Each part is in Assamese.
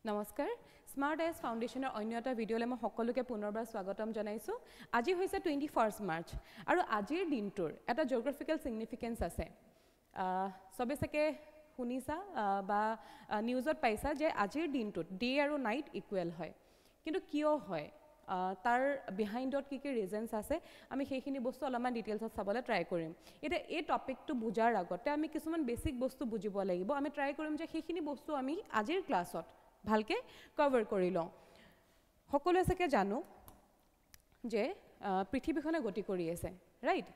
নমস্কাৰ স্মাৰ্ট এছ ফাউণ্ডেশ্যনৰ অন্য এটা ভিডিঅ'লৈ মই সকলোকে পুনৰবাৰ স্বাগতম জনাইছোঁ আজি হৈছে 21 মাৰ্চ আৰু আজিৰ দিনটোৰ এটা জিঅ'গ্ৰাফিকেল ছিগনিফিকেন্স আছে সবে চাগে শুনিছা বা নিউজত পাইছা যে আজিৰ দিনটোত ডে আৰু নাইট ইকুৱেল হয় কিন্তু কিয় হয় তাৰ বিহাইণ্ডত কি কি ৰিজনছ আছে আমি সেইখিনি বস্তু অলপমান ডিটেইলছত চাবলৈ ট্ৰাই কৰিম এতিয়া এই টপিকটো বুজাৰ আগতে আমি কিছুমান বেসিক বস্তু বুজিব লাগিব আমি ট্ৰাই কৰিম যে সেইখিনি বস্তু আমি আজিৰ ক্লাছত ভালকে কভাৰ কৰি লওঁ সকলোৱে চাগে জানো যে পৃথিৱীখনে গতি কৰি আছে ৰাইট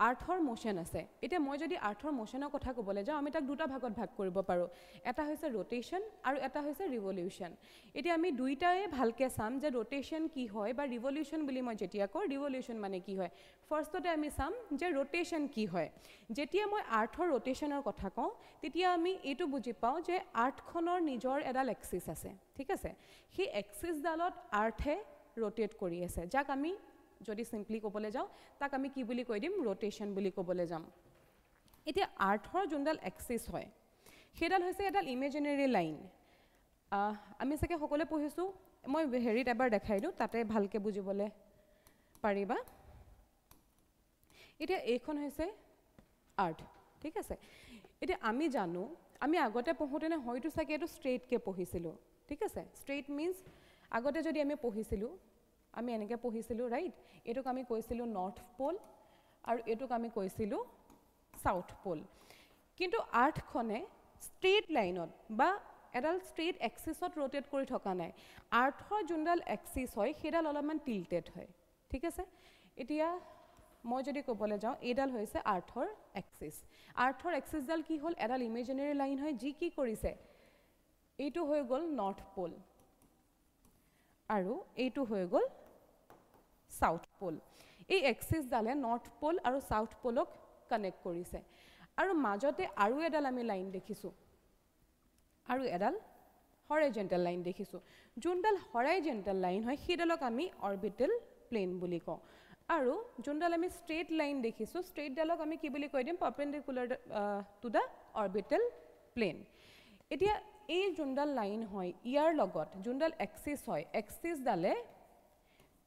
আৰ্থৰ মোশন আছে এতিয়া মই যদি আৰ্থৰ মোশনৰ কথা ক'বলৈ যাওঁ আমি তাক দুটা ভাগত ভাগ কৰিব পাৰোঁ এটা হৈছে ৰোটেশন আৰু এটা হৈছে ৰিভলিউশন এতিয়া আমি দুইটাই ভালকে চাম যে ৰোটেশন কি হয় বা ৰিভলিউশন বুলি মই যেতিয়া কওঁ ৰিভলিউশন মানে কি হয় ফাৰ্ষ্টতে আমি চাম যে ৰোটেশন কি হয় যেতিয়া মই আৰ্থৰ ৰোটেশনৰ কথা কওঁ তেতিয়া আমি এইটো বুজি পাওঁ যে আৰ্থখনৰ নিজৰ এডাল এক্সিছ আছে ঠিক আছে সেই এক্সিছডালত আৰ্থে ৰোটেট কৰি আছে যাক আমি যদি সিম্পলি ক'বলৈ যাওঁ তাক আমি কি বুলি কৈ দিম ৰোটেশন বুলি ক'বলৈ যাম এতিয়া আৰ্থৰ যোনডাল এক্সিছ হয় সেইডাল হৈছে এডাল ইমেজিনেৰী লাইন আমি চাগে সকলোৱে পঢ়িছোঁ মই হেৰিত এবাৰ দেখাই দিওঁ তাতে ভালকে বুজিবলৈ পাৰিবা এতিয়া এইখন হৈছে আৰ্থ ঠিক আছে এতিয়া আমি জানো আমি আগতে পঢ়োঁতেনে হয়তো চাগে এইটো ষ্ট্ৰেইটকৈ পঢ়িছিলোঁ ঠিক আছে ষ্ট্ৰেইট মিন্স আগতে যদি আমি পঢ়িছিলোঁ আমি এনেকৈ পঢ়িছিলোঁ ৰাইট এইটোক আমি কৈছিলোঁ নৰ্থ পোল আৰু এইটোক আমি কৈছিলোঁ সাউথ পোল কিন্তু আৰ্থখনে ষ্ট্ৰেইট লাইনত বা এডাল ষ্ট্ৰেইট এক্সিছত ৰোটেট কৰি থকা নাই আৰ্থৰ যোনডাল এক্সিছ হয় সেইডাল অলপমান টিল্টেড হয় ঠিক আছে এতিয়া মই যদি ক'বলৈ যাওঁ এইডাল হৈছে আৰ্থৰ এক্সিছডাল কি হ'ল এডাল ইমেজিনেৰী লাইন হয় যি কি কৰিছে এইটো হৈ গ'ল নৰ্থ পোল আৰু এইটো হৈ গ'ল সাউথ পোল এই এক্সিছডালে নৰ্থ পোল আৰু সাউথ পোলক কানেক্ট কৰিছে আৰু মাজতে আৰু এডাল আমি লাইন দেখিছোঁ আৰু এডাল হৰাইজেণ্টেল লাইন দেখিছোঁ যোনডাল হৰাইজেণ্টেল লাইন হয় সেইডালক আমি অৰবিটেল প্লেন বুলি কওঁ আৰু যোনডাল আমি ষ্ট্ৰেইট লাইন দেখিছোঁ ষ্ট্ৰেইটডালক আমি কি বুলি কৈ দিম perpendicular to the orbital plane এতিয়া এই যোনডাল লাইন হয় ইয়াৰ লগত যোনডাল এক্সিছ হয় এক্সিছডালে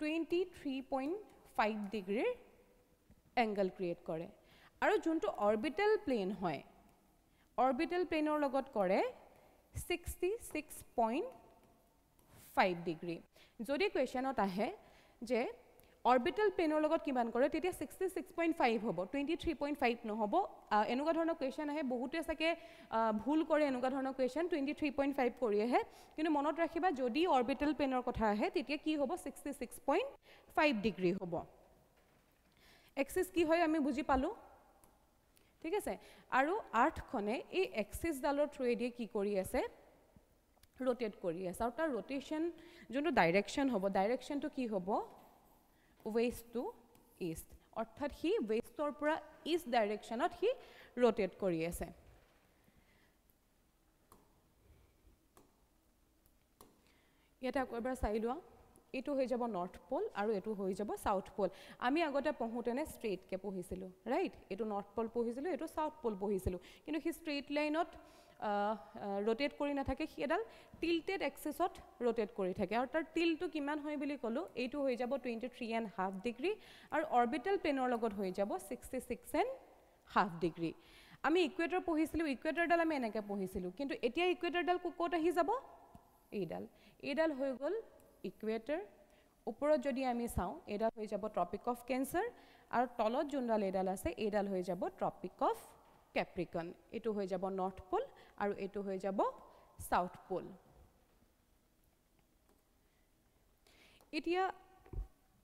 23.5 ডিগ্ৰীৰ এংগল ক্ৰিয়েট কৰে আৰু যোনটো অৰবিটেল প্লেন হয় অৰবিটেল প্লেনৰ লগত কৰে 66.5 ডিগ্ৰী যদি কুৱেশ্যনত আহে যে অৰবিটেল প্লেনৰ লগত কিমান কৰে তেতিয়া 66.5 হ'ব 23.5 নহ'ব এনেকুৱা ধৰণৰ কুৱেশ্যন আহে বহুতে চাগে ভুল কৰে এনেকুৱা ধৰণৰ কুৱেশ্যন 23.5 কৰি আহে কিন্তু মনত ৰাখিবা যদি অৰবিটেল প্লেনৰ কথা আহে তেতিয়া কি হ'ব 66.5 ডিগ্ৰী হ'ব এক্সিছ কি হয় আমি বুজি পালোঁ ঠিক আছে আৰু আৰ্থখনে এই এক্সিছডালৰ থ্ৰুৱেদি কি কৰি আছে ৰোটেট কৰি আছে আৰু তাৰ ৰোটেশন যোনটো ডাইৰেকশ্যন হ'ব ডাইৰেকশ্যনটো কি হ'ব ৱেষ্ট টু ইষ্ট অৰ্থাৎ হি ৱেষ্টৰ পৰা ইষ্ট ডাইৰেকশ্যনত হি ৰোটেট কৰি আছে ইয়াতে আকৌ এবাৰ চাই লোৱা এইটো হৈ যাব নৰ্থ পোল আৰু এইটো হৈ যাব সাউথ পোল আমি আগতে পঢ়োঁতেনে ষ্ট্ৰেইটকৈ পঢ়িছিলোঁ ৰাইট এইটো নৰ্থ পোল পঢ়িছিলোঁ এইটো সাউথ পোল পঢ়িছিলোঁ কিন্তু সি ষ্ট্ৰেইট লাইনত ৰোটেট কৰি নাথাকে সি এডাল টিল্টেড এক্সিছত ৰোটেট কৰি থাকে আৰু তাৰ টিলটো কিমান হয় বুলি ক'লোঁ এইটো হৈ যাব 23.5 ডিগ্ৰী আৰু অৰবিটেল প্লেনৰ লগত হৈ যাব 66.5 ডিগ্ৰী আমি ইকুৱেটৰ পঢ়িছিলোঁ ইকুৱেটৰডাল আমি এনেকৈ পঢ়িছিলোঁ কিন্তু এতিয়া ইকুৱেটৰডাল ক'ত আহি যাব এইডাল হৈ গ'ল ইকুৱেটৰ ওপৰত যদি আমি চাওঁ এইডাল হৈ যাব ট্ৰপিক অফ কেঞ্চাৰ আৰু তলত যোনডাল এইডাল আছে এইডাল হৈ যাব ট্ৰপিক অফ কেপ্ৰিকন এইটো হৈ যাব নৰ্থ পোল আৰু এইটো হৈ যাব সাউথ পোল এতিয়া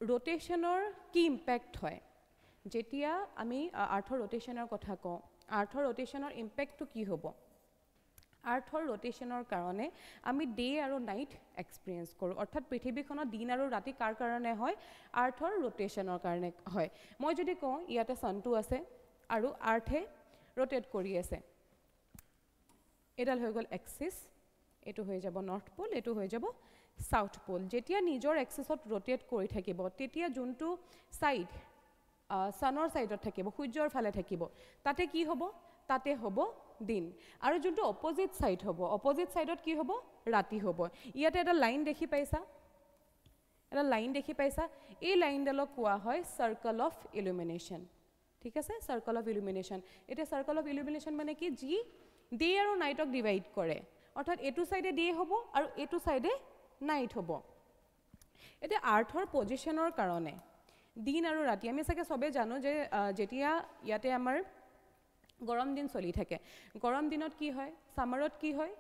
ৰোটেশনৰ কি ইম্পেক্ট হয় যেতিয়া আমি আৰ্থৰ ৰোটেশনৰ কথা কওঁ আৰ্থৰ ৰোটেশনৰ ইম্পেক্টটো কি হ'ব আৰ্থৰ ৰোটেশনৰ কাৰণে আমি ডে আৰু নাইট এক্সপিৰিয়েঞ্চ কৰোঁ অৰ্থাৎ পৃথিৱীখনত দিন আৰু ৰাতি কাৰ কাৰণে হয় আৰ্থৰ ৰোটেশনৰ কাৰণে হয় মই যদি কওঁ ইয়াতে ছানটো আছে আৰু আৰ্থে ৰোটেট কৰি আছে এডাল হৈ গ'ল এক্সিছ এইটো হৈ যাব নৰ্থ পোল এইটো হৈ যাব সাউথ পোল যেতিয়া নিজৰ এক্সিছত ৰোটেট কৰি থাকিব তেতিয়া যোনটো ছাইড ছানৰ ছাইডত থাকিব সূৰ্যৰ ফালে থাকিব তাতে কি হ'ব তাতে হ'ব দিন আৰু যোনটো অপোজিট সাইড হ'ব অপোজিট সাইডত কি হ'ব ৰাতি হ'ব ইয়াতে এটা লাইন দেখি পাইছা এটা লাইন দেখি পাইছা এই লাইনডালক কোৱা হয় সার্কেল অফ ইলুমিনেশন ঠিক আছে সার্কেল অফ ইলুমিনেশন এটা সার্কেল অফ ইলুমিনেশন মানে কি জি ডে আৰু নাইটক ডিভাইড কৰে অৰ্থাৎ এটু সাইডে ডে হ'ব আৰু এটু সাইডে নাইট হ'ব এটা আৰ্থৰ পজিশনৰ কাৰণে দিন আৰু ৰাতি আমি সাকে সবে জানো যে যেতিয়া ইয়াতে আমাৰ গৰম দিন চলি থাকে গৰম দিনত কি হয় সামাৰত কি হয়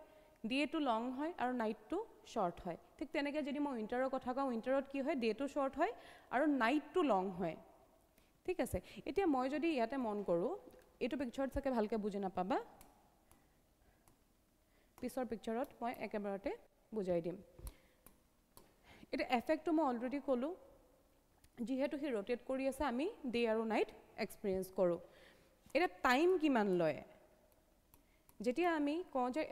ডে টু লং হয় আৰু নাইট টু শৰ্ট হয় ঠিক তেনেকৈ যদি মই উইন্টাৰৰ কথা কওঁ উইন্টাৰত কি হয় ডে টু শৰ্ট হয় আৰু নাইট টু লং হয় ঠিক আছে এতিয়া মই যদি ইয়াতে মন কৰোঁ এইটো পিকচাৰত সাকে ভালকৈ বুজি নাপাবা পিছৰ পিকচাৰত মই একেবাৰতে বুজাই দিম এটা এফেক্টটো মই অলৰেডি ক'লোঁ যিহেতু হি ৰোটেট কৰি আছে আমি ডে আৰু নাইট এক্সপিৰিয়েন্স কৰোঁ এটা টাইম কিমান লয় যেতিয়া আমি কওঁ যে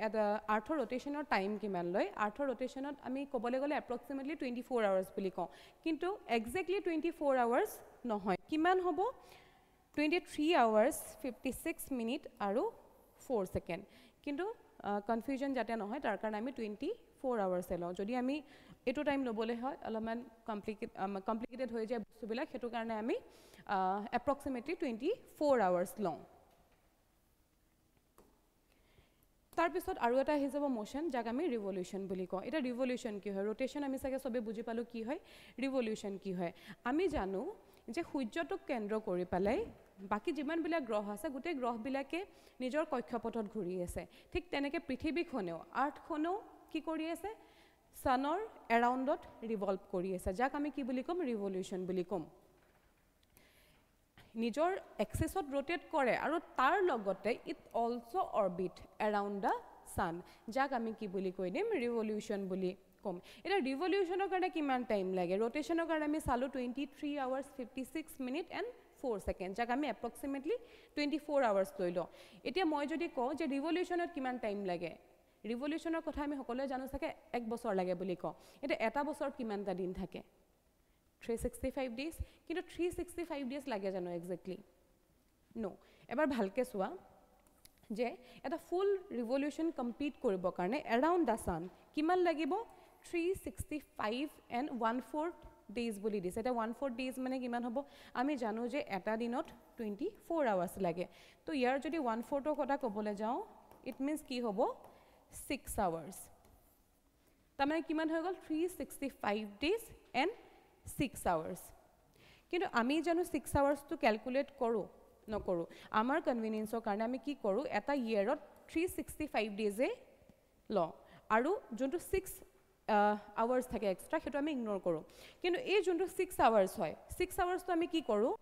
আৰ্থৰ ৰোটেশনৰ টাইম কিমান লয় আৰ্থৰ ৰোটেশনত আমি ক'বলৈ গ'লে এপ্ৰক্সিমেটলি 24 আৱাৰ্ছ বুলি কওঁ কিন্তু এক্সেক্টলি 24 আৱাৰ্ছ নহয় কিমান হ'ব 23 আৱাৰ্ছ 56 মিনিট আৰু 4 ছেকেণ্ড কিন্তু কনফিউজন যাতে নহয় তাৰ কাৰণে আমি 24 আৱাৰ্ছে লওঁ যদি আমি এইটো টাইম ল'বলৈ হয় অলপমান কমপ্লিকেটেড হৈ যায় বস্তুবিলাক সেইটো কাৰণে আমি এপ্ৰক্সিমেটলি 24 আৱাৰ্ছ লওঁ তাৰপিছত আৰু এটা আহি যাব মোশন যাক আমি ৰিভলিউশ্যন বুলি কওঁ এটা ৰিভলিউশ্যন কি হয় ৰোটেশন আমি চাগে সবে বুজি পালোঁ কি হয় ৰিভলিউশ্যন কি হয় আমি জানো যে সূৰ্যটোক কেন্দ্ৰ কৰি পেলাই বাকি যিমানবিলাক গ্ৰহ আছে গোটেই গ্ৰহবিলাকে নিজৰ কক্ষপথত ঘূৰি আছে ঠিক তেনেকৈ পৃথিৱীখনেও আৰ্থখনেও কি কৰি আছে সানৰ এৰাউণ্ডত ৰিভল্ভ কৰি আছে যাক আমি কি বুলি ক'ম ৰিভলিউশ্যন বুলি ক'ম নিজৰ এক্সিছত ৰোটেট কৰে আৰু তাৰ লগতে it also orbit around the sun যাক আমি কি বুলি কৈ দিম ৰিভলিউশ্যন বুলি ক'ম এটা ৰিভলিউশ্যনৰ কাৰণে কিমান টাইম লাগে ৰোটেশনৰ কাৰণে আমি চালোঁ 23 আৱাৰ্ছ 56 মিনিট এণ্ড 4 ছেকেণ্ড যাক আমি এপ্ৰক্সিমেটলি 24 আৱাৰ্ছ লৈ লওঁ এতিয়া মই যদি কওঁ যে ৰিভলিউশ্যনত কিমান টাইম লাগে ৰিভলিউশ্যনৰ কথা আমি সকলোৱে জানো চাগে 1 বছৰ লাগে বুলি কওঁ এতিয়া এটা বছৰত কিমানটা দিন থাকে 365 ডেজ কিন্তু 365 ডেজ লাগে জানো এক্সেক্টলি নো এবাৰ ভালকৈ চোৱা যে এটা ফুল ৰিভলিউশ্যন কমপ্লিট কৰিবৰ কাৰণে এৰাউণ্ড দ্য সান কিমান লাগিব 365 এণ্ড 1/4 ডেজ বুলি দিছে এটা 1/4 ডেজ মানে কিমান হ'ব আমি জানো যে এটা দিনত 24 আৱাৰ্ছ লাগে তো ইয়াৰ যদি 1/4ৰ কথা ক'বলৈ যাওঁ ইট মিনছ কি হ'ব 6 আৱাৰ্ছ তাৰমানে কিমান হৈ গ'ল 365 ডেজ এণ্ড 6 আৱাৰ্ছ কিন্তু আমি জানো 6 আৱাৰ্ছটো কেলকুলেট কৰোঁ নকৰোঁ আমাৰ কনভিনিয়েন্সৰ কাৰণে আমি কি কৰোঁ এটা ইয়েৰত 365 ডেজে লওঁ আৰু যোনটো 6 আৱাৰ্ছ থাকে এক্সট্ৰা সেইটো আমি ইগন'ৰ কৰোঁ কিন্তু এই যোনটো 6 আৱাৰ্ছ হয় 6 আৱাৰ্ছটো আমি কি কৰোঁ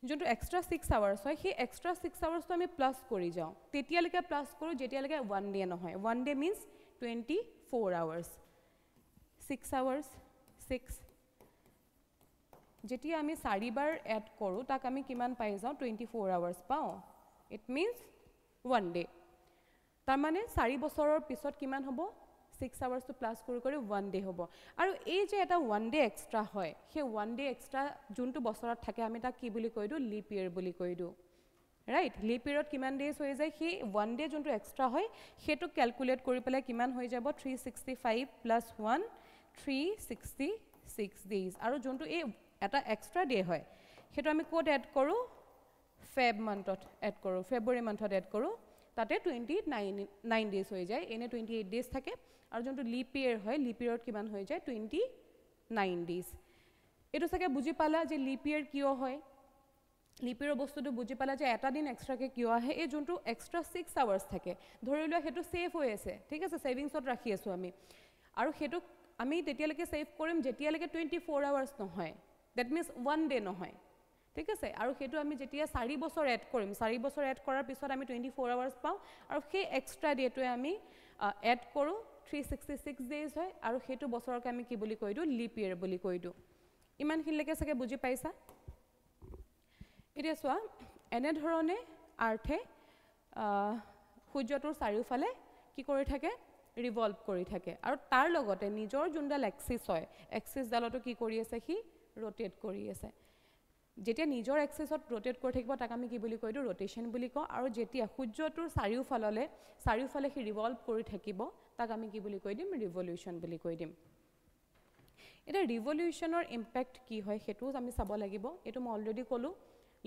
যোনটো এক্সট্ৰা 6 আৱাৰ্ছ হয় সেই এক্সট্ৰা 6 আৱাৰ্ছটো আমি প্লাছ কৰি যাওঁ তেতিয়ালৈকে প্লাছ কৰোঁ যেতিয়ালৈকে 1 ডে নহয় 1 ডে মিনছ 24 আৱাৰ্ছ 6 আৱাৰ্ছ 6 যেতিয়া আমি 4 বাৰ এড কৰোঁ তাক আমি কিমান পাই যাওঁ 24 আৱাৰ্ছ পাওঁ ইট মিনছ 1 ডে তাৰমানে 4 বছৰৰ পিছত কিমান হ'ব 6 আৱাৰ্ছটো প্লাছ কৰি 1 ডে হ'ব আৰু এই যে এটা 1 ডে এক্সট্ৰা হয় সেই 1 ডে এক্সট্ৰা যোনটো বছৰত থাকে আমি তাক কি বুলি কৈ দিওঁ লিপ ইয়েৰ বুলি কৈ দিওঁ ৰাইট লিপ ইয়েৰত কিমান ডেজ হৈ যায় সেই 1 ডে যোনটো এক্সট্ৰা হয় সেইটো কেলকুলেট কৰি পেলাই কিমান হৈ যাব 365 প্লাছ 1 366 ডেজ আৰু যোনটো এই এটা এক্সট্ৰা ডে হয় সেইটো আমি ক'ত এড কৰোঁ ফেব মান্থত এড কৰোঁ ফেব্ৰুৱাৰী মান্থত এড কৰোঁ তাতে 29 ডেজ হৈ যায় এনে 28 ডেজ থাকে আৰু যোনটো লিপ ইয়েৰ হয় লিপ ইয়েৰত কিমান হৈ যায় 29 ডেজ এইটো চাগে বুজি পালা যে লিপ ইয়েৰ কিয় হয় লিপ ইয়েৰৰ বস্তুটো বুজি পালা যে এটা দিন এক্সট্ৰাকৈ কিয় আহে এই যোনটো এক্সট্ৰা 6 আৱাৰ্ছ থাকে ধৰি লোৱা সেইটো ছেভ হৈ আছে ঠিক আছে ছেভিংছত ৰাখি আছোঁ আমি আৰু সেইটো আমি তেতিয়ালৈকে ছেভ কৰিম যেতিয়ালৈকে 24 আৱাৰ্ছ নহয় দেট মিনছ 1 ডে নহয় ঠিক আছে আৰু সেইটো আমি যেতিয়া 4 বছৰ এড কৰিম 4 বছৰ এড কৰাৰ পিছত আমি 24 আৱাৰ্ছ পাওঁ আৰু সেই এক্সট্ৰা ডেটোৱে আমি এড কৰোঁ 366 ডেজ হয় আৰু সেইটো বছৰক আমি কি বুলি কৈ দিওঁ লিপ ইয়েৰ বুলি কৈ দিওঁ ইমানখিনিলৈকে চাগে বুজি পাইছা এতিয়া চোৱা এনেধৰণে আৰ্থে সূৰ্যটোৰ চাৰিওফালে কি কৰি থাকে ৰিভল্ভ কৰি থাকে আৰু তাৰ লগতে নিজৰ যোনডাল এক্সিছ হয় এক্সিছডালতো কি কৰি আছে সি ৰোটেট কৰি আছে যেতিয়া নিজৰ এক্সিছত ৰোটেট কৰি থাকিব তাক আমি কি বুলি কৈ দিওঁ ৰোটেশ্যন বুলি কওঁ আৰু যেতিয়া সূৰ্যটোৰ চাৰিওফালে সি ৰিভল্ভ কৰি থাকিব তাক আমি কি বুলি কৈ দিম ৰিভলিউশ্যন বুলি কৈ দিম এটা ৰিভলিউশ্যনৰ ইম্পেক্ট কি হয় সেইটোও আমি চাব লাগিব এইটো মই অলৰেডি ক'লোঁ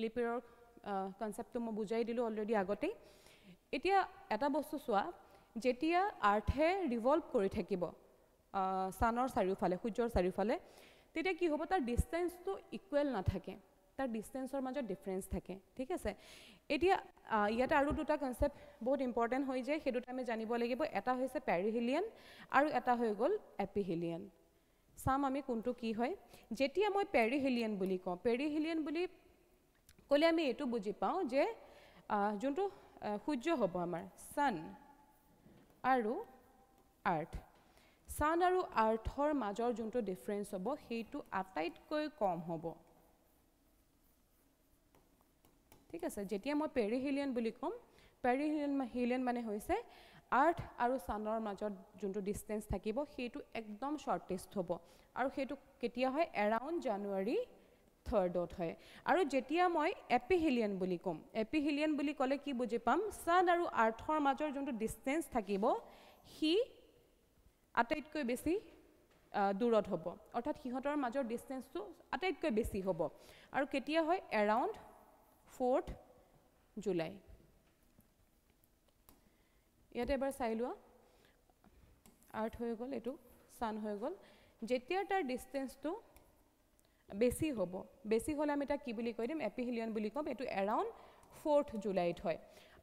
লিপ ইয়েৰৰ কনচেপ্টটো মই বুজাই দিলোঁ অলৰেডি আগতেই এতিয়া এটা বস্তু চোৱা যেতিয়া আৰ্থে ৰিভল্ভ কৰি থাকিব ছানৰ চাৰিওফালে সূৰ্যৰ চাৰিওফালে তেতিয়া কি হ'ব তাৰ ডিষ্টেঞ্চটো ইকুৱেল নাথাকে তাৰ ডিষ্টেঞ্চৰ মাজত ডিফাৰেঞ্চ থাকে ঠিক আছে এতিয়া ইয়াতে আৰু দুটা কনচেপ্ট বহুত ইম্পৰ্টেণ্ট হৈ যায় সেই দুটা আমি জানিব লাগিব এটা হৈছে পেৰিহিলিয়ান আৰু এটা হৈ গ'ল এপিহিলিয়ান চাম আমি কোনটো কি হয় যেতিয়া মই পেৰিহিলিয়ান বুলি কওঁ পেৰিহিলিয়ান বুলি ক'লে আমি এইটো বুজি পাওঁ যে যোনটো সূৰ্য হ'ব আমাৰ ছান আৰু আৰ্থ ছান আৰু আৰ্থৰ মাজৰ যোনটো ডিফাৰেঞ্চ হ'ব সেইটো আটাইতকৈ কম হ'ব ঠিক আছে যেতিয়া মই পেৰিহিলিয়ান বুলি ক'ম পেৰিহিলিয়ান মানে হৈছে আৰ্থ আৰু ছানৰ মাজত যোনটো ডিষ্টেঞ্চ থাকিব সেইটো একদম শ্বৰ্টেষ্ট হ'ব আৰু সেইটো কেতিয়া হয় এৰাউণ্ড জানুৱাৰী 3rd হয় আৰু যেতিয়া মই এপিহিলিয়ান বুলি ক'ম এপিহিলিয়ান বুলি ক'লে কি বুজি পাম ছান আৰু আৰ্থৰ মাজৰ যোনটো ডিষ্টেঞ্চ থাকিব সি আটাইতকৈ বেছি দূৰত হ'ব অৰ্থাৎ সিহঁতৰ মাজৰ ডিষ্টেঞ্চটো আটাইতকৈ বেছি হ'ব আৰু কেতিয়া হয় এৰাউণ্ড 4th জুলাই ইয়াতে এবাৰ চাই লোৱা আৰ্থ হৈ গ'ল এইটো ছান হৈ গ'ল যেতিয়া তাৰ ডিষ্টেঞ্চটো বেছি হ'ব বেছি হ'লে আমি তাক কি বুলি কৈ দিম এপিহিলিয়ান বুলি ক'ম এইটো এৰাউণ্ড 4th জুলাইত হয়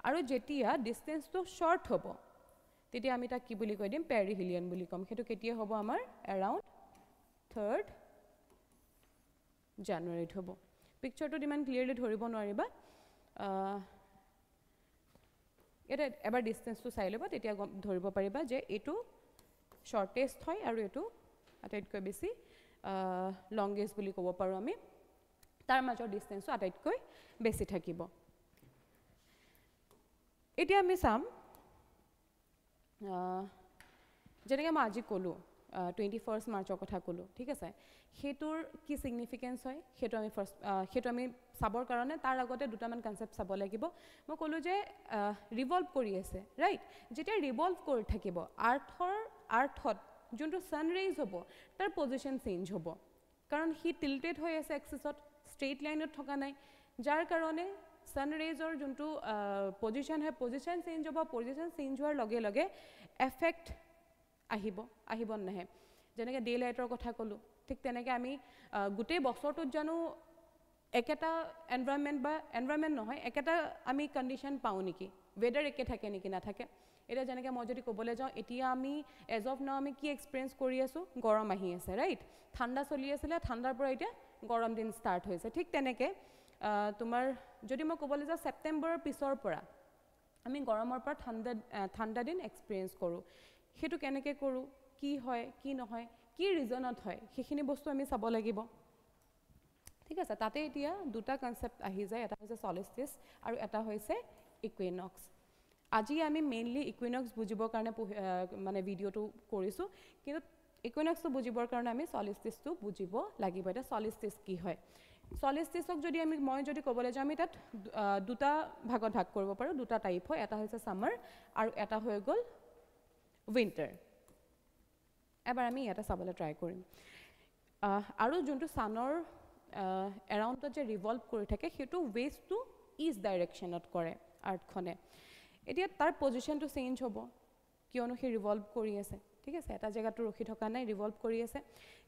আৰু যেতিয়া ডিষ্টেঞ্চটো শ্বৰ্ট হ'ব তেতিয়া আমি তাক কি বুলি কৈ দিম পেৰিহিলিয়ান বুলি ক'ম সেইটো কেতিয়া হ'ব আমাৰ এৰাউণ্ড 3rd জানুৱাৰীত হ'ব পিকচাৰটোত ইমান ক্লিয়াৰলি ধৰিব নোৱাৰিবা এটা এবাৰ ডিষ্টেঞ্চটো চাই ল'বা তেতিয়া ধৰিব পাৰিবা যে এইটো শ্বৰ্টেষ্ট হয় আৰু এইটো আটাইতকৈ বেছি লংগেষ্ট বুলি ক'ব পাৰোঁ আমি তাৰ মাজৰ ডিষ্টেঞ্চটো আটাইতকৈ বেছি থাকিব এতিয়া আমি চাম যেনেকৈ মই আজি ক'লোঁ 21st মাৰ্চৰ কথা ক'লোঁ ঠিক আছে সেইটোৰ কি ছিগনিফিকেঞ্চ হয় সেইটো আমি চাবৰ কাৰণে তাৰ আগতে দুটামান কনচেপ্ট চাব লাগিব মই ক'লোঁ যে ৰিভল্ভ কৰি আছে ৰাইট যেতিয়া ৰিভল্ভ কৰি থাকিব আৰ্থত যোনটো ছানৰাইজ হ'ব তাৰ পজিশ্যন চেঞ্জ হ'ব কাৰণ সি টিল্টেড হৈ আছে এক্সিছত ষ্ট্ৰেইট লাইনত থকা নাই যাৰ কাৰণে ছানৰাইজৰ যোনটো পজিশ্যন হয় পজিশ্যন চেঞ্জ হ'ব পজিশ্যন চেঞ্জ হোৱাৰ লগে লগে এফেক্ট আহিব নাহে যেনেকৈ ডে লাইটৰ কথা ক'লোঁ ঠিক তেনেকৈ আমি গোটেই বছৰটোত জানো একেটা এনভাইৰনমেণ্ট নহয় একেটা আমি কণ্ডিশ্যন পাওঁ নেকি ৱেডাৰ একে থাকে নেকি নাথাকে এতিয়া যেনেকৈ মই যদি ক'বলৈ যাওঁ এতিয়া আমি এজ অফ নাও আমি কি এক্সপিৰিয়েঞ্চ কৰি আছোঁ গৰম আহি আছে ৰাইট ঠাণ্ডা চলি আছিলে ঠাণ্ডাৰ পৰা এতিয়া গৰম দিন ষ্টাৰ্ট হৈছে ঠিক তেনেকৈ তোমাৰ যদি মই ক'বলৈ যাওঁ ছেপ্টেম্বৰৰ পিছৰ পৰা আমি গৰমৰ পৰা ঠাণ্ডা দিন এক্সপিৰিয়েঞ্চ কৰোঁ সেইটো কেনেকৈ কৰোঁ কি হয় কি নহয় কি ৰিজনত হয় সেইখিনি বস্তু আমি চাব লাগিব ঠিক আছে তাতে এতিয়া দুটা কনচেপ্ট আহি যায় এটা হৈছে চলিষ্টিছ আৰু এটা হৈছে ইকুইনক্স আজি আমি মেইনলি ইকুইনক্স বুজিবৰ কাৰণে মানে ভিডিঅ'টো কৰিছোঁ কিন্তু ইকুইনক্সটো বুজিবৰ কাৰণে আমি চলিষ্টিছটো বুজিব লাগিব এতিয়া চলিষ্টিছ কি হয় চলিষ্টিছক মই যদি ক'বলৈ যাওঁ আমি তাত দুটা ভাগত ভাগ কৰিব পাৰোঁ দুটা টাইপ হয় এটা হৈছে ছামাৰ আৰু এটা হৈ গ'ল উইণ্টাৰ এবাৰ আমি ইয়াতে চাবলৈ ট্ৰাই কৰিম আৰু যোনটো ছানৰ এৰাউণ্ডত যে ৰিভল্ভ কৰি থাকে সেইটো ৱেষ্ট টু ইষ্ট ডাইৰেকশ্যনত কৰে আৰ্থখনে এতিয়া তাৰ পজিশ্যনটো চেঞ্জ হ'ব কিয়নো সি ৰিভল্ভ কৰি আছে ঠিক আছে এটা জেগাটো ৰখি থকা নাই ৰিভল্ভ কৰি আছে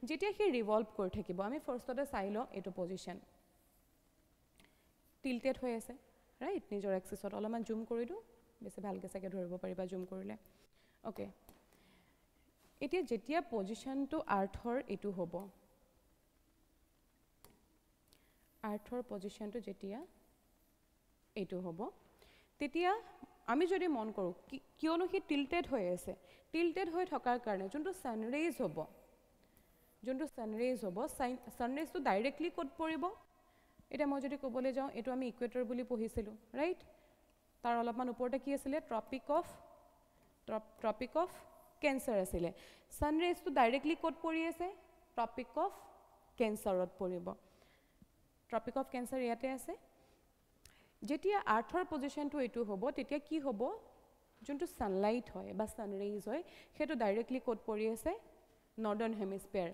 যেতিয়া সি ৰিভল্ভ কৰি থাকিব আমি ফাৰ্ষ্টতে চাই লওঁ এইটো পজিশ্যন টিল্টেড হৈ আছে ৰাইট নিজৰ এক্সিছত অলপমান জুম কৰি দিওঁ বেছি ভালকৈ চাগে ধৰিব পাৰিবা জুম কৰিলে অ'কে এতিয়া যেতিয়া পজিশ্যনটো আৰ্থৰ এইটো হ'ব আৰ্থৰ পজিশ্যনটো যেতিয়া এইটো হ'ব তেতিয়া আমি যদি মন কৰোঁ কিয়নো সি টিল্টেড হৈ আছে টিল্টেড হৈ থকাৰ কাৰণে যোনটো ছানৰাইজ হ'ব ছানৰাইজটো ডাইৰেক্টলি ক'ত পৰিব এতিয়া মই যদি ক'বলৈ যাওঁ এইটো আমি ইকুৱেটৰ বুলি পঢ়িছিলোঁ ৰাইট তাৰ অলপমান ওপৰতে কি আছিলে ট্ৰপিক অফ কেঞ্চাৰ আছিলে ছানৰাইজটো ডাইৰেক্টলি ক'ত পৰি আছে ট্ৰপিক অফ কেঞ্চাৰত পৰিব ট্ৰপিক অফ কেঞ্চাৰ ইয়াতে আছে যেতিয়া আৰ্থৰ পজিশ্যনটো এইটো হ'ব তেতিয়া কি হ'ব যোনটো সানলাইট হয় বা সানৰেজ হয় সেইটো ডাইৰেক্টলি ক'ত পৰি আছে নৰ্দাৰ্ণ হেমিস্ফিয়াৰ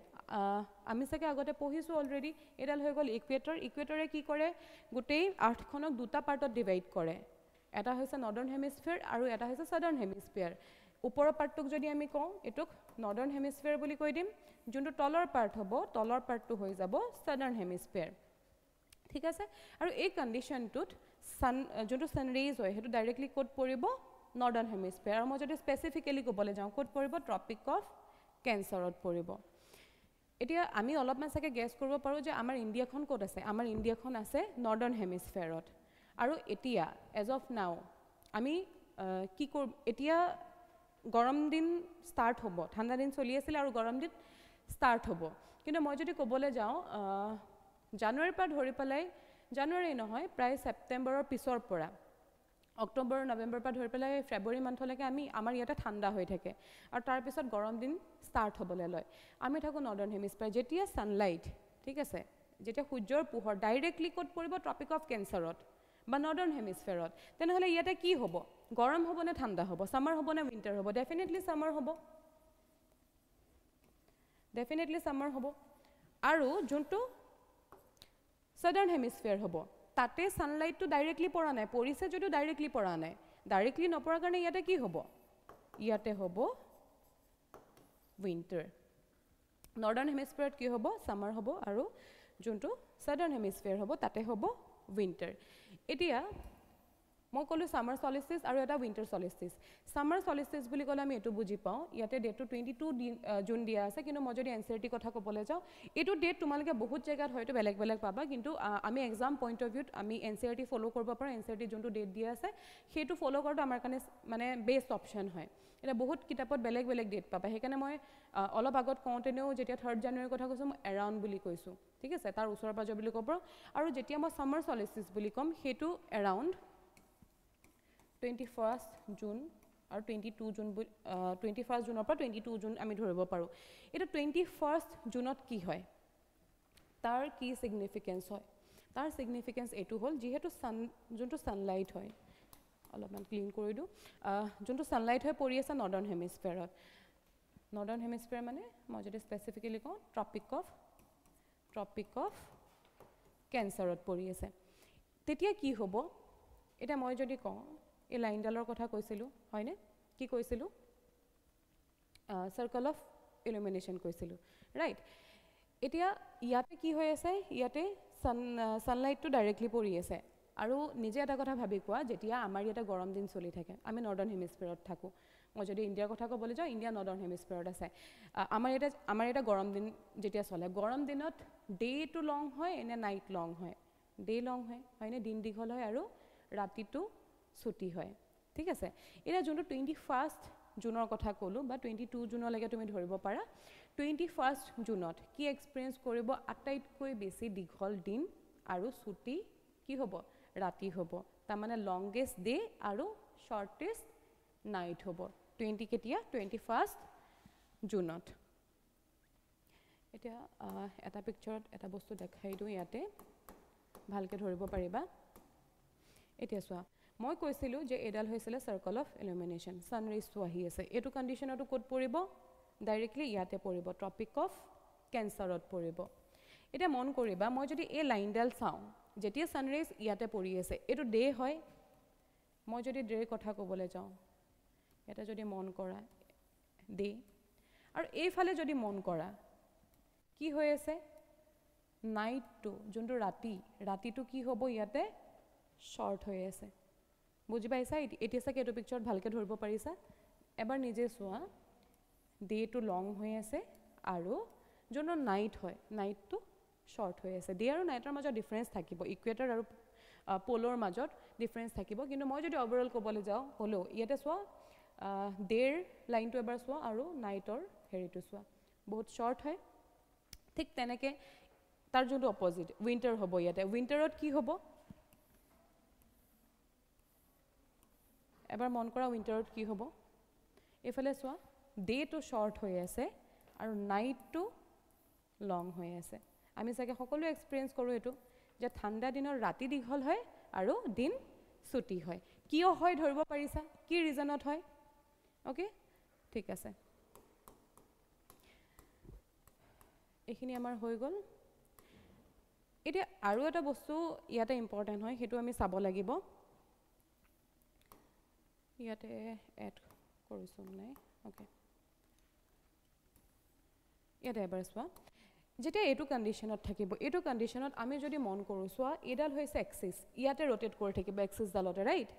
আমি চাগে আগতে পঢ়িছোঁ অলৰেডি এডাল হৈ গ'ল ইকুৱেটৰে কি কৰে গোটেই আৰ্থখনক দুটা পাৰ্টত ডিভাইড কৰে এটা হৈছে নৰ্দাৰ্ণ হেমিস্ফিয়াৰ আৰু এটা হৈছে সাদাৰ্ণ হেমিস্ফিয়াৰ ওপৰৰ পাৰ্টটোক যদি আমি কওঁ এটোক নৰ্দাৰ্ণ হেমিস্ফিয়াৰ বুলি কৈ দিম যোনটো তলৰ পাৰ্ট হ'ব তলৰ পাৰ্টটো হৈ যাব সাদাৰ্ণ হেমিস্ফিয়াৰ ঠিক আছে আৰু এই কণ্ডিশ্যনটোত যোনটো সানৰেজ হয় সেইটো ডাইৰেক্টলি ক'ত পৰিব নৰ্দাৰ্ণ হেমিস্ফিয়াৰ আৰু মই যদি স্পেচিফিকেলি ক'বলৈ যাওঁ ক'ত পৰিব ট্ৰপিক অফ কেঞ্চাৰত পৰিব এতিয়া আমি অলপমান চাগে গেছ কৰিব পাৰোঁ যে আমাৰ ইণ্ডিয়াখন ক'ত আছে আমাৰ ইণ্ডিয়াখন আছে নৰ্দাৰ্ণ হেমিস্ফিয়াৰত আৰু এতিয়া এজ অফ নাও আমি কি কৰোঁ এতিয়া গৰম দিন ষ্টাৰ্ট হ'ব ঠাণ্ডা দিন চলি আছিলে আৰু গৰম দিন ষ্টাৰ্ট হ'ব কিন্তু মই যদি ক'বলৈ যাওঁ জানুৱাৰীৰ পৰা ধৰি পেলাই জানুৱাৰী নহয় প্ৰায় ছেপ্টেম্বৰৰ পিছৰ পৰা অক্টোবৰ নৱেম্বৰৰ পৰা ধৰি পেলাই ফেব্ৰুৱাৰী মান্থলৈকে আমাৰ ইয়াতে ঠাণ্ডা হৈ থাকে আৰু তাৰপিছত গৰম দিন ষ্টাৰ্ট হ'বলৈ লয় আমি থাকোঁ নৰ্দাৰ্ণ হেমিস্ফিয়াৰ যেতিয়া ছানলাইট ঠিক আছে যেতিয়া সূৰ্যৰ পোহৰ ডাইৰেক্টলি ক'ত পৰিব ট্ৰপিক অফ কেঞ্চাৰত বা নৰ্দাৰ্ণ হেমিস্ফিয়াৰত তেনেহ'লে ইয়াতে কি হ'ব গৰম হ'ব নে ঠাণ্ডা হ'ব ছামাৰ হ'ব নে উইণ্টাৰ হ'ব ডেফিনেটলি ছামাৰ হ'ব আৰু যোনটো সাদাৰ্ণ হেমিস্ফিয়াৰ হ'ব তাতে সানলাইটটো ডাইৰেক্টলি পৰা নাই পৰিছে যদিও ডাইৰেক্টলি পৰা নাই ডাইৰেক্টলি নপৰাৰ কাৰণে ইয়াতে কি হ'ব ইয়াতে হ'ব উইণ্টাৰ নৰ্দাৰ্ণ হেমিস্ফিয়াৰত কি হ'ব ছামাৰ হ'ব আৰু যোনটো সাদাৰ্ণ হেমিস্ফিয়াৰ হ'ব তাতে হ'ব উইণ্টাৰ এতিয়া মই ক'লোঁ ছামাৰ চলিষ্টিছ আৰু এটা উইণ্টাৰ চলিষ্টিছ ছামাৰ চলিষ্টিছ বুলি ক'লে আমি এইটো বুজি পাওঁ ইয়াতে ডেটটো 22 জুন দিয়া আছে কিন্তু মই যদি NCERT কথা ক'বলৈ যাওঁ এইটো ডেট তোমালোকে বহুত জেগাত হয়তো বেলেগ বেলেগ পাবা কিন্তু আমি এক্সাম পইণ্ট অফ ভিউত আমি NCERT ফ'ল' কৰিব পাৰোঁ NCERT যোনটো ডেট দিয়া আছে সেইটো ফ'ল' কৰাটো আমাৰ কাৰণে মানে বেষ্ট অপশ্যন হয় এতিয়া বহুত কিতাপত বেলেগ বেলেগ ডেট পাবা সেইকাৰণে মই অলপ আগত কওঁতেনেও যেতিয়া 3 জানুৱাৰীৰ কথা কৈছোঁ মই এৰাউণ্ড বুলি কৈছোঁ ঠিক আছে তাৰ ওচৰ পাজৰ বুলি ক'ব পাৰোঁ আৰু যেতিয়া মই ছামাৰ চলিষ্টিছ বুলি ক'ম সেইটো এৰাউণ্ড 21 জুন আৰু 22 জুন 21 জুনৰ পৰা 22 জুন আমি ধৰিব পাৰোঁ এতিয়া 21 জুনত কি হয় তাৰ কি ছিগনিফিকেঞ্চ হয় তাৰ ছিগনিফিকেঞ্চ এইটো হ'ল যিহেতু যোনটো ছানলাইট হয় অলপমান ক্লিন কৰি দিওঁ যোনটো ছানলাইট হৈ পৰি আছে নৰ্দাৰ্ণ হেমিস্ফিয়াৰত নৰ্দাৰ্ণ হেমিস্ফিয়াৰ মানে মই যদি স্পেচিফিকেলি কওঁ ট্ৰপিক অফ কেঞ্চাৰত পৰি আছে তেতিয়া কি হ'ব এতিয়া মই যদি কওঁ এই লাইনডালৰ কথা কৈছিলোঁ হয়নে কি কৈছিলোঁ চাৰ্কল অফ ইলুমিনেশ্যন কৈছিলোঁ ৰাইট এতিয়া ইয়াতে কি হৈ আছে ইয়াতে ছানলাইটটো ডাইৰেক্টলি পৰি আছে আৰু নিজে এটা কথা ভাবি কোৱা যেতিয়া আমাৰ ইয়াতে গৰম দিন চলি থাকে আমি নৰ্দাৰ্ণ হেমিস্ফিয়াৰত থাকোঁ মই যদি ইণ্ডিয়াৰ কথা ক'বলৈ যাওঁ ইণ্ডিয়া নৰ্দাৰ্ণ হেমিস্ফিয়াৰত আছে আমাৰ ইয়াতে গৰম দিন যেতিয়া চলে গৰম দিনত ডে'টো লং হয় নে নাইট লং হয় ডে' লং হয় হয়নে দিন দীঘল হয় আৰু ৰাতিটো ছুটি হয় ঠিক আছে এতিয়া যোনটো 21 জুনৰ কথা ক'লোঁ বা 22 জুনলৈকে তুমি ধৰিব পাৰা 21 জুনত কি এক্সপিৰিয়েঞ্চ কৰিব আটাইতকৈ বেছি দীঘল দিন আৰু ছুটি কি হ'ব ৰাতি হ'ব তাৰমানে লংগেষ্ট ডে আৰু শ্বৰ্টেষ্ট নাইট হ'ব কেতিয়া 21 জুনত এতিয়া এটা পিকচাৰত এটা বস্তু দেখাই দিওঁ ইয়াতে ভালকৈ ধৰিব পাৰিবা এতিয়া চোৱা মই কৈছিলোঁ যে এডাল হৈছিলে চাৰ্কল অফ ইলুমিনেশ্যন ছানৰেজটো আহি আছে এইটো কণ্ডিশ্যনতো ক'ত পৰিব ডাইৰেক্টলি ইয়াতে পৰিব ট্ৰপিক অফ কেঞ্চাৰত পৰিব এতিয়া মন কৰিবা মই যদি এই লাইনডাল চাওঁ যেতিয়া ছানৰেজ ইয়াতে পৰি আছে এইটো ডে হয় মই যদি ডেৰ কথা ক'বলৈ যাওঁ এটা যদি মন কৰা ডে আৰু এইফালে যদি মন কৰা কি হৈ আছে নাইটটো যোনটো ৰাতিটো কি হ'ব ইয়াতে শ্বৰ্ট হৈ আছে বুজি পাইছা এতিয়া চাগে এইটো পিকচাৰত ভালকৈ ধৰিব পাৰিছা এবাৰ নিজে চোৱা ডে'টো লং হৈ আছে আৰু যোনটো নাইট হয় নাইটটো শ্বৰ্ট হৈ আছে ডে আৰু নাইটৰ মাজত ডিফাৰেঞ্চ থাকিব ইকুৱেটৰ আৰু প'লৰ মাজত ডিফাৰেঞ্চ থাকিব কিন্তু মই যদি অভাৰঅল ক'বলৈ যাওঁ হ'লেও ইয়াতে চোৱা ডে'ৰ লাইনটো এবাৰ চোৱা আৰু নাইটৰ হেৰিটো চোৱা বহুত শ্বৰ্ট হয় ঠিক তেনেকৈ তাৰ যোনটো অপজিট উইণ্টাৰ হ'ব ইয়াতে উইণ্টাৰত কি হ'ব এবাৰ মন কৰা উইণ্টাৰত কি হ'ব এইফালে চোৱা ডে'টো শ্বৰ্ট হৈ আছে আৰু নাইটটো লং হৈ আছে আমি চাগে সকলোৱে এক্সপিৰিয়েঞ্চ কৰোঁ এইটো যে ঠাণ্ডা দিনৰ ৰাতি দীঘল হয় আৰু দিন ছুটি হয় কিয় হয় ধৰিব পাৰিছা কি ৰিজনত হয় ওকে ঠিক আছে এইখিনি আমাৰ হৈ গ'ল এতিয়া আৰু এটা বস্তু ইয়াতে ইম্পৰ্টেণ্ট হয় সেইটো আমি চাব লাগিব ইয়াতে এড কৰিছোঁ নাই ওকে ইয়াতে এবাৰ চোৱা যেতিয়া এইটো কণ্ডিশ্যনত থাকিব এইটো কণ্ডিশ্যনত আমি যদি মন কৰোঁ চোৱা এইডাল হৈছে এক্সিছ ইয়াতে ৰোটেট কৰি থাকিব এক্সিছডালতে ৰাইট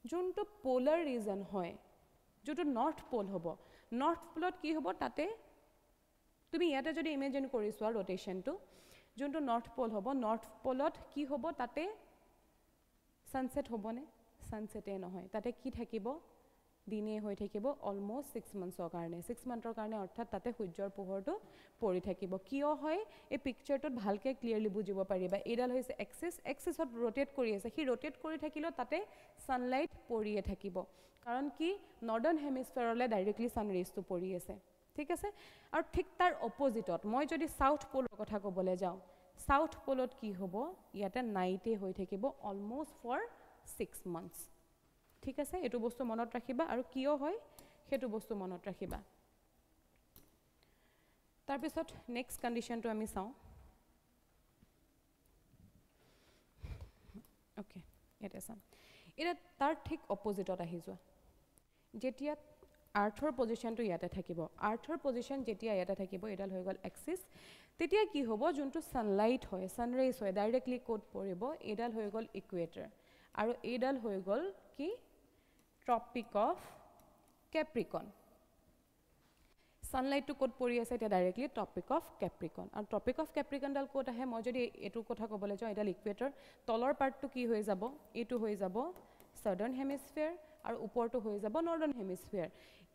যোনটো পলাৰ ৰিজন হয় যোনটো নৰ্থ পল হ'ব নৰ্থ পলত কি হ'ব তাতে তুমি ইয়াতে যদি ইমেজিন কৰি চোৱা ৰোটেশ্যনটো যোনটো নৰ্থ পল হ'ব নৰ্থ পলত কি হ'ব তাতে ছানছেট হ'বনে ছানছেটে নহয় তাতে কি থাকিব দিনে হৈ থাকিব অলমোষ্ট 6 মান্থছৰ কাৰণে 6 মান্থৰ কাৰণে অৰ্থাৎ তাতে সূৰ্যৰ পোহৰটো পৰি থাকিব কিয় হয় এই পিকচাৰটোত ভালকে ক্লিয়াৰলি বুজিব পাৰিবা এইডাল হৈছে এক্সিছ এক্সিছত ৰোটেট কৰি আছে সি ৰোটেট কৰি থাকিলেও তাতে ছানলাইট পৰিয়ে থাকিব কাৰণ কি নৰ্দাৰ্ণ হেমিস্ফেয়াৰলৈ ডাইৰেক্টলি ছান ৰেজটো পৰি আছে ঠিক আছে আৰু ঠিক তাৰ অপজিটত মই যদি সাউথ পোলৰ কথা ক'বলৈ যাওঁ সাউথ পোলত কি হ'ব ইয়াতে নাইটে হৈ থাকিব অলমোষ্ট ফৰ 6 মান্থছ ঠিক আছে এটো বস্তু মনত ৰাখিবা আৰু কিয় হয় হেতু বস্তু মনত ৰাখিবা তাৰ পিছত নেক্সট কন্ডিশনটো আমি চাও ওকে এটা চাম এটা তাৰ ঠিক অপজিটত আহি যোৱা যেতিয়া আৰ্থৰ পজিশনটো ইয়াতে থাকিব আৰ্থৰ পজিশন যেতিয়া ইয়াতে থাকিব এডাল হৈ গল এক্সিস তেতিয়া কি হ'ব যোনটো সানলাইট হয় সানৰাইজ হয় ডাইৰেক্টলি কোড পৰিব এডাল হৈ গল ইকুৱেটৰ আৰু এডাল হৈ গল কি Tropic of Capricorn sunlight to কোড পৰি আছে এটা ডাইৰেক্টলি ট্ৰপিক অফ কেপ্ৰিকন আৰু ট্ৰপিক অফ কেপ্ৰিকন ডাল কোড আহে মই যদি এটো কথা ক'বলৈ যাওঁ এডাল ইকুৱেটৰ তলৰ পাৰ্টটো কি হৈ যাব এটো হৈ যাব সাউদাৰ্ণ হেমিস্ফিয়াৰ আৰু ওপৰটো হৈ যাব নৰ্দাৰ্ণ হেমিস্ফিয়াৰ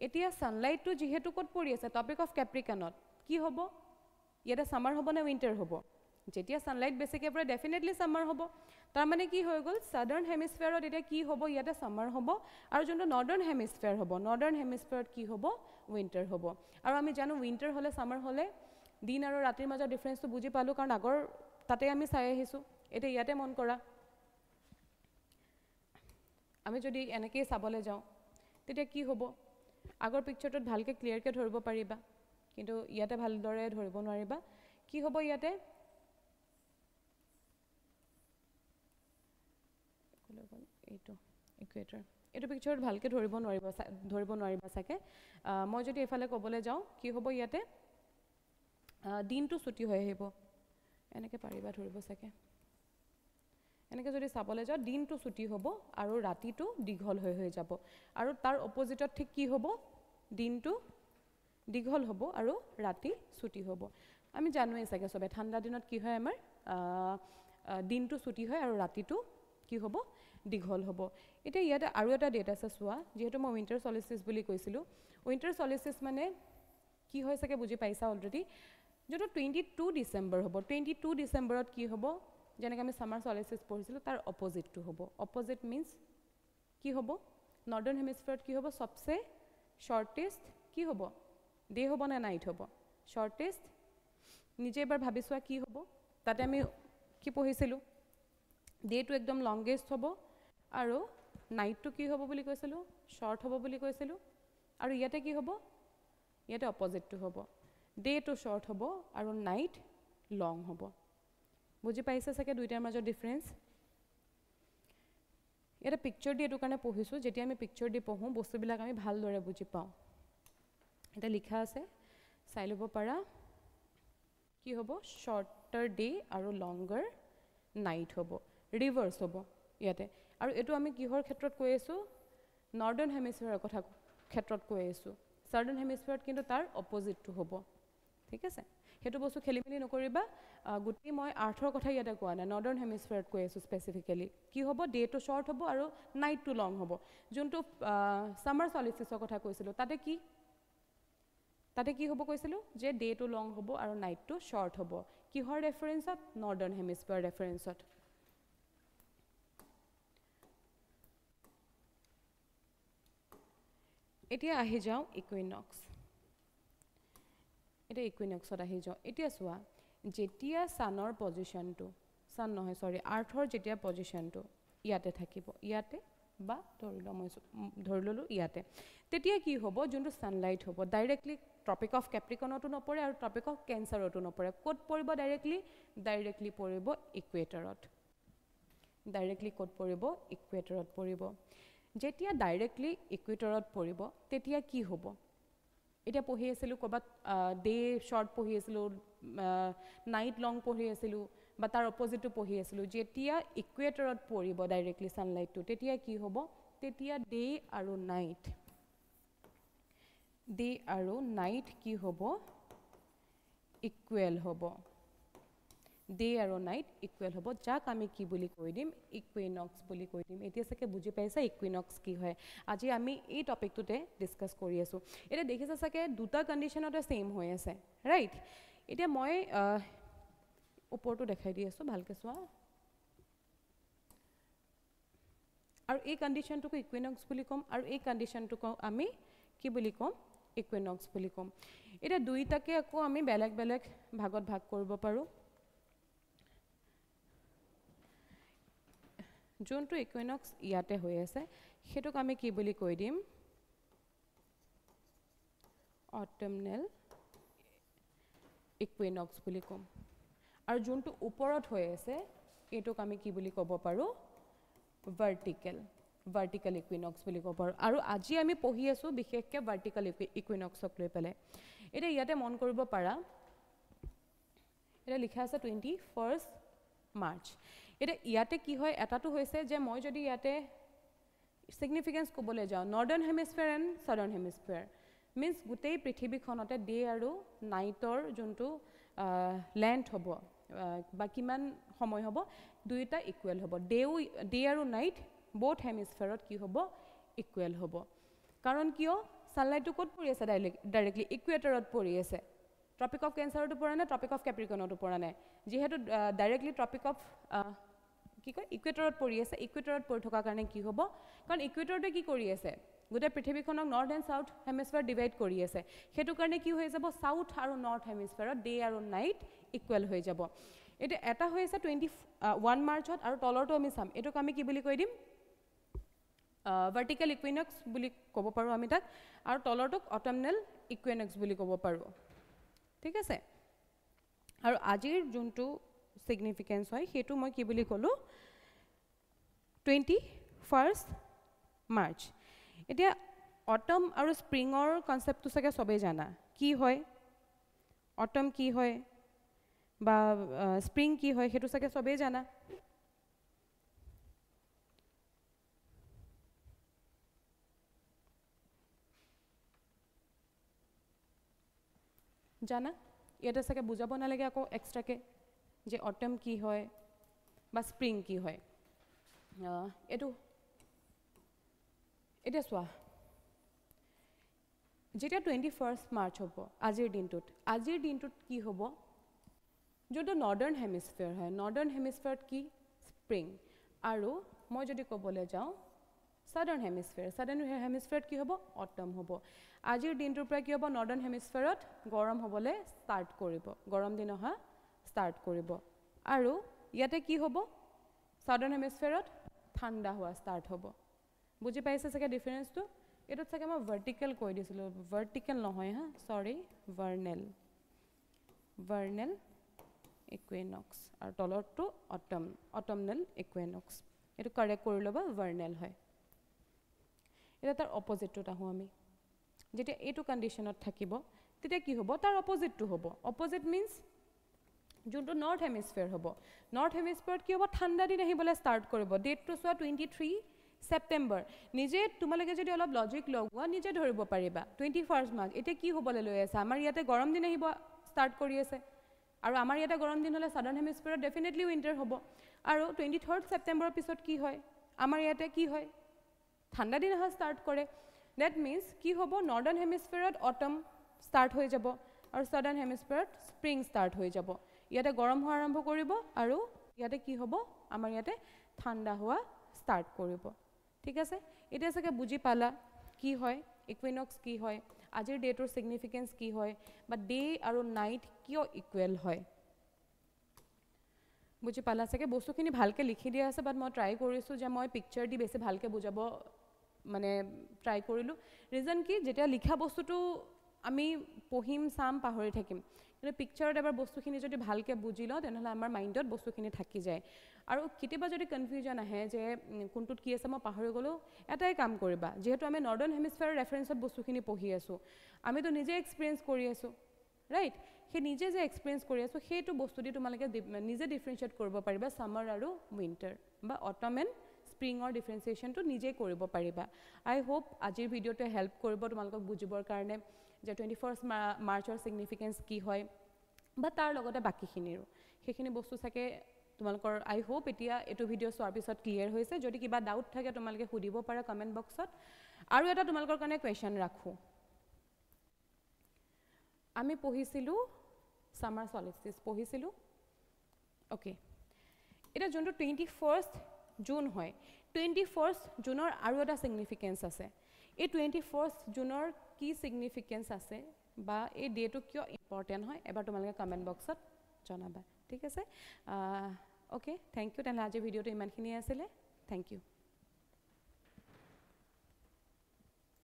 এতিয়া সানলাইট টু যেহেতু কোড পৰি আছে টপিক অফ কেপ্ৰিকনত কি হ'ব ইয়াতে সামাৰ হ'ব না উইন্টাৰ হ'ব যেতিয়া সানলাইট বেছিকে পৰে ডেফিনেটলি সামাৰ হ'ব তাৰ মানে কি হৈ গল সাউদাৰ্ণ হেমিস্ফিয়াৰত এটা কি হ'ব ইয়াতে সামাৰ হ'ব আৰু যোনটো নৰ্দাৰ্ণ হেমিস্ফিয়াৰ হ'ব নৰ্দাৰ্ণ হেমিস্ফিয়াৰত কি হ'ব উইন্টাৰ হ'ব আৰু আমি জানো উইন্টাৰ হলে সামাৰ হলে দিন আৰু ৰাতিৰ মাজৰ ডিফাৰেন্সটো বুজি পালো কাৰণ আগৰ তাতে আমি চাই আহিছো এটা ইয়াতে মন কৰা আমি যদি এনেকৈ চাবলৈ যাওঁ তেতিয়া কি হ'ব আগৰ পিকচাৰটোত ভালকে ক্লিয়াৰকে ধৰিব পাৰিবা কিন্তু ইয়াতে ভালদৰে ধৰিব নোৱাৰিবা কি হ'ব ইয়াতে এইটো ইকুৱেটৰ এইটো পিকচাৰত ভালকে ধৰিব নোৱাৰিবা সাকে মই যদি এফালে ক'বলৈ যাওঁ কি হ'ব ইয়াতে দিনটো ছুটি হৈ আহিব এনেকে পাৰিবা ধৰিব সাকে এনেকে যদি চাবলৈ যাওঁ দিনটো ছুটি হ'ব আৰু ৰাতিটো দীঘল হৈ যাব আৰু তাৰ অপজিটত ঠিক কি হ'ব দিনটো দীঘল হ'ব আৰু ৰাতি ছুটি হ'ব আমি জানোৱে সাকে সবে ঠাণ্ডা দিনত কি হয় আমাৰ দিনটো ছুটি হয় আৰু ৰাতিটো কি হ'ব দীঘল হ'ব এটা ইয়াতে আৰু এটা ডেট আছে চোৱা যেহেতু মই উইন্টাৰ সলিস্টিস বুলি কৈছিলো উইন্টাৰ সলিস্টিস মানে কি হয় সাকে বুজি পাইছা অলৰেডি যেটো 22 ডিসেম্বৰ হ'ব 22 ডিসেম্বৰত কি হ'ব যেনেকৈ আমি সামাৰ সলিস্টিস পঢ়িছিলো তাৰ অপজিটটো হ'ব অপজিট মিন্স কি হ'ব নৰ্দাৰ্ণ হেমিস্ফিয়াৰত কি হ'ব সবসে শৰ্টেষ্ট কি হ'ব ডে হ'ব না নাইট হ'ব শৰ্টেষ্ট নিজে এবাৰ ভাবিছোৱা কি হ'ব তাতে আমি কি পঢ়িছিলো ডেটো একদম লংগেষ্ট হ'ব আৰু নাইটটো কি হ'ব বুলি কৈছিলো শৰ্ট হ'ব বুলি কৈছিলো আৰু ইয়াতে কি হ'ব ইয়াতে অপজিটটো হ'ব ডেটো শৰ্ট হ'ব আৰু নাইট লং হ'ব বুজি পাইছে সাকে দুইটাৰ মাজৰ ডিফাৰেন্স এটা পিকচাৰ দি এটো কাৰণে পঢ়িছো যেতিয়া আমি পিকচাৰ দি পঢ়ো বস্তুবিলাক আমি ভালদৰে বুজি পাওঁ এটা লিখা আছে চাই লব পাৰা কি হ'ব শৰ্টাৰ ডে আৰু লংগাৰ নাইট হ'ব ৰিভাৰ্স হ'ব ইয়াতে আৰু এটো আমি কিহৰ ক্ষেত্ৰত কৈ আছো নৰ্দাৰ্ণ হেমিস্ফিয়াৰৰ কথা ক্ষেত্ৰত কৈ আছো সাউদাৰ্ণ হেমিস্ফিয়াৰত কিন্তু তাৰ অপজিটটো হ'ব ঠিক আছে হেতু বস্তু খেলিমেলি নকৰিবা গুটি মই আৰ্থৰ কথা ইয়াতে কোৱা নাই নৰ্দাৰ্ণ হেমিস্ফিয়াৰত কৈ আছো স্পেসিফিক্যালি কি হ'ব ডেটো শৰ্ট হ'ব আৰু নাইটটো লং হ'ব যোনটো সামাৰ সলিস্টিসৰ কথা কৈছিলো তাতে কি হ'ব কৈছিলো যে ডেটো লং হ'ব আৰু নাইটটো শৰ্ট হ'ব কিহৰ ৰেফাৰেন্সত নৰ্দাৰ্ণ হেমিস্ফিয়াৰ ৰেফাৰেন্সত এতিয়া আহি যাও ইকুইনক্স এটা ইকুইনক্সত আহি যাও এতিয়া চোৱা যেতিয়া সানৰ পজিশনটো সান নহয় সৰি আৰ্থৰ যেতিয়া পজিশনটো ইয়াতে থাকিব ইয়াতে বা ধৰি ললো ইয়াতে তেতিয়া কি হ'ব যোনটো সানলাইট হ'ব ডাইৰেক্টলি ট্ৰপিক অফ কেপ্ৰিকনতো নপৰে আৰু ট্ৰপিক অফ কেঞ্চাৰতো নপৰে ক'ত পৰিব ডাইৰেক্টলি পৰিব ইকুৱেটৰত ডাইৰেক্টলি ক'ত পৰিব ইকুৱেটৰত পৰিব যেতিয়া ডাইৰেক্টলি ইকুৱেটৰত পৰিব তেতিয়া কি হ'ব এটা পঢ়ি আছিলোঁ ক'বাত ডে শৰ্ট পঢ়ি আছিলোঁ নাইট লং পঢ়ি আছিলোঁ বা তাৰ অপজিটটো পঢ়ি আছিলোঁ যেতিয়া ইকুৱেটৰত পৰিব ডাইৰেক্টলি সানলাইটটো তেতিয়া কি হ'ব তেতিয়া ডে আৰু নাইট কি হ'ব ইকুৱেল হ'ব ডে আৰু নাইট ইকুৱেল হ'ব যাক আমি কি বুলি কৈ দিম ইকুইনক্স বুলি কৈ দিম এতিয়া চাগে বুজি পাইছা ইকুইনক্স কি হয় আজি আমি এই টপিকটোতে ডিসকাস কৰি আছোঁ এতিয়া দেখিছা চাগে দুটা কন্ডিশনতে সেম হৈ আছে ৰাইট এতিয়া মই ওপৰটো দেখাই দি আছোঁ ভালকে চোৱা আৰু এই কন্ডিশনটোক ইকুইনক্স বুলি কম আৰু এই কন্ডিশনটোক আমি কি বুলি কম ইকুইনক্স বুলি কম এটা দুইটাকে আকৌ আমি বেলেগ বেলেগ ভাগত ভাগ কৰিব পাৰো যোনটো ইকুইনক্স ইয়াতে হৈ আছে হেতুক আমি কি বুলি কৈ দিম অটমনেল ইকুইনক্স বুলি কম আৰু যোনটো ওপৰত হৈ আছে এটোক আমি কি বুলি ক'ব পাৰো ভাৰ্টিকেল ইকুইনক্স বুলি ক'ব পাৰো আৰু আজি আমি পঢ়ি আছো বিশেষকৈ ভাৰ্টিকেল ইকুইনক্সক লৈ পেলে এটা ইয়াতে মন কৰিব পাৰা এটা লিখা আছে 21st মাৰ্চ এটা ইয়াতে কি হয় এটাটো হৈছে যে মই যদি ইয়াতে সিগনিফিকেন্স ক'বলৈ যাওঁ northern hemisphere and southern hemisphere means গোটেই পৃথিৱীখনতে ডে আৰু নাইটৰ যোনটো লেন্থ হ'ব বা কিমান সময় হ'ব দুইটা ইকুৱেল হ'ব ডে আৰু নাইট বোথ হেমিস্ফিয়াৰত কি হ'ব ইকুৱেল হ'ব কাৰণ কিয় সানলাইটটো ক'ত পৰি আছে ডাইৰেক্টলি ইকুৱেটৰত পৰি আছে ট্ৰপিক অফ কেঞ্চাৰতো পৰা নাই ট্ৰপিক অফ কেপ্ৰিকনতো পৰা নাই যেহেতু ডাইৰেক্টলি ট্ৰপিক অফ কি কয় ইকুৱেটৰত পৰি আছে ইকুৱেটৰত পৰি থকা কাৰণে কি হ'ব কাৰণ ইকুৱেটৰতে কি কৰি আছে গোটেই পৃথিৱীখনক নৰ্থ এণ্ড সাউথ হেমিস্ফিয়াৰ ডিভাইড কৰি আছে সেইটো কাৰণে কি হৈ যাব সাউথ আৰু নৰ্থ হেমিস্ফিয়াৰত ডে আৰু নাইট ইকুৱেল হৈ যাব এটা হৈ আছে 21 মাৰ্চত আৰু তলৰটো আমি চাম এটোক আমি কি বুলি কৈ দিম ভাৰ্টিকেল ইকুইনক্স বুলি ক'ব পাৰো আমি তাক আৰু তলৰটোক অটমনেল ইকুইনক্স বুলি ক'ব পাৰো ঠিক আছে আৰু আজিৰ যোনটো সিগনিফিকেন্স হয় হেতু মই কি বুলি ক'লো 21st মাৰ্চ এতিয়া অটম আৰু স্প্ৰিঙৰ কনসেপ্টটো চাগে সবেই জানা কি হয় অটম কি হয় বা স্প্ৰিং কি হয় হেতু চাগে সবেই জানা জানা ইয়াতে চাগে বুজাব নালাগে আকৌ এক্সট্ৰাকে যে অটম কি হয় বা স্প্ৰিং কি হয় এটো এটা চোৱা যেতিয়া 21st মাৰ্চ হ'ব আজিৰ দিনটোত কি হ'ব যোনটো নৰ্দাৰ্ণ হেমিস্ফিয়াৰ হয় নৰ্দাৰ্ণ হেমিস্ফিয়াৰত কি স্প্ৰিং আৰু মই যদি ক'বলৈ যাওঁ সাদাৰ্ণ হেমিস্ফিয়াৰত কি হ'ব অটম হ'ব আজিৰ দিনটোৰ পৰা কি হ'ব নৰ্দাৰ্ণ হেমিস্ফিয়াৰত গৰম হ'বলৈ ষ্টাৰ্ট কৰিব গৰম দিন অহা ষ্টাৰ্ট কৰিব আৰু ইয়াতে কি হ'ব সাদাৰ্ণ হেমিস্ফিয়াৰত ঠাণ্ডা হোৱা ষ্টাৰ্ট হ'ব বুজি পাইছে চাগে ডিফাৰেন্সটো এটোত চাগে মই ভাৰ্টিকেল কৈ দিছিলোঁ ভাৰ্টিকেল নহয় হা সৰি ভাৰ্নেল ইকুইনক্স আৰু তলৰটো অটমনেল ইকুইনক্স এটো কাৰেক্ট কৰি ল'বা ভাৰ্নেল হয় এটা তাৰ অপজিটটোত আহোঁ আমি যেতিয়া এইটো কণ্ডিশ্যনত থাকিব তেতিয়া কি হ'ব তাৰ অপজিটটো হ'ব অপজিট মিন্স যোনটো নৰ্থ হেমিস্ফিয়াৰ হ'ব নৰ্থ হেমিস্ফিয়াৰত কি হ'ব ঠাণ্ডা দিন আহিবলৈ ষ্টাৰ্ট কৰিব ডেটটো চোৱা 23 সেপ্টেম্বৰ নিজে তোমালোকে যদি অলপ লজিক লগোৱা নিজে ধৰিব পাৰিবা 21st মাৰ্চ এতিয়া কি হ'বলৈ লৈ আছে আমাৰ ইয়াতে গৰম দিন আহিব ষ্টাৰ্ট কৰি আছে আৰু আমাৰ ইয়াতে গৰম দিন হ'লে সাদাৰ্ণ হেমিস্ফিয়াৰত ডেফিনেটলি উইন্টাৰ হ'ব আৰু 23rd সেপ্টেম্বৰৰ পিছত কি হয় আমাৰ ইয়াতে কি হয় ঠাণ্ডা দিন অহা ষ্টাৰ্ট কৰে দ্যাট মিন্স কি হ'ব নৰ্দাৰ্ণ হেমিস্ফিয়াৰত অটম ষ্টাৰ্ট হৈ যাব আৰু সাদাৰ্ণ হেমিস্ফিয়াৰত স্প্ৰিং ষ্টাৰ্ট হৈ যাব ইয়াতে গৰম হোৱা আৰম্ভ কৰিব আৰু ইয়াতে কি হ'ব আমাৰ ইয়াতে ঠাণ্ডা হোৱা ষ্টাৰ্ট কৰিব ঠিক আছে এটা চাগে বুজি পালা কি হয় ইকুইনক্স কি হয় আজিৰ ডেটৰ সিগনিফিকেন্স কি হয় বা ডে আৰু নাইট কিয় ইকুৱেল হয় বুজি পালা চাগে বস্তুখিনি ভালকৈ লিখি দিয়া আছে বাট মই ট্ৰাই কৰিছোঁ যে মই পিকচাৰ দি বেছি ভালকৈ বুজাব মানে ট্ৰাই কৰিলোঁ ৰিজন কি যেতিয়া লিখা বস্তুটো আমি পঢ়িম চাম পাহৰি থাকিম কিন্তু পিকচাৰত এবাৰ বস্তুখিনি যদি ভালকৈ বুজি লওঁ তেনেহ'লে আমাৰ মাইণ্ডত বস্তুখিনি থাকি যায় আৰু কেতিয়াবা যদি কনফিউজন আহে যে কোনটোত কি আছে মই পাহৰি গ'লোঁ এটাই কাম কৰিবা যিহেতু আমি নৰ্দাৰ্ণ হেমিস্ফেয়াৰৰ ৰেফাৰেঞ্চত বস্তুখিনি পঢ়ি আছোঁ আমিতো নিজে এক্সপিৰিয়েঞ্চ কৰি আছোঁ ৰাইট সেই নিজে যে এক্সপিৰিয়েঞ্চ কৰি আছোঁ সেইটো বস্তু দি তোমালোকে নিজে ডিফাৰেঞ্চিয়েট কৰিব পাৰিবা ছামাৰ আৰু উইণ্টাৰ বা অটম এণ্ড স্প্ৰিঙৰ ডিফাৰেঞ্চিয়েশ্যনটো নিজেই কৰিব পাৰিবা আই হোপ আজিৰ ভিডিঅ'টোৱে হেল্প কৰিব তোমালোকক বুজিবৰ কাৰণে যে 21 মাৰ্চৰ ছিগনিফিকেঞ্চ কি হয় বা তাৰ লগতে বাকীখিনিৰো সেইখিনি বস্তু চাগে তোমালোকৰ আই হোপ এতিয়া এইটো ভিডিঅ' চোৱাৰ পিছত ক্লিয়াৰ হৈছে যদি কিবা ডাউট থাকে তোমালোকে সুধিব পাৰা কমেণ্ট বক্সত আৰু এটা তোমালোকৰ কাৰণে কুৱেশ্যন ৰাখোঁ আমি পঢ়িছিলোঁ ছামাৰ চলিষ্টিচ পঢ়িছিলোঁ অ'কে এতিয়া যোনটো 21 জুন হয় 21 জুনৰ আৰু এটা ছিগনিফিকেঞ্চ আছে এই 21 জুনৰ কি ছিগনিফিকেঞ্চ আছে বা এই ডেটো কিয় ইম্পৰ্টেণ্ট হয় এবাৰ তোমালোকে কমেণ্ট বক্সত জনাবা ঠিক আছে অ'কে থেংক ইউ তেনেহ'লে আজিৰ ভিডিঅ'টো ইমানখিনিয়ে আছিলে থেংক ইউ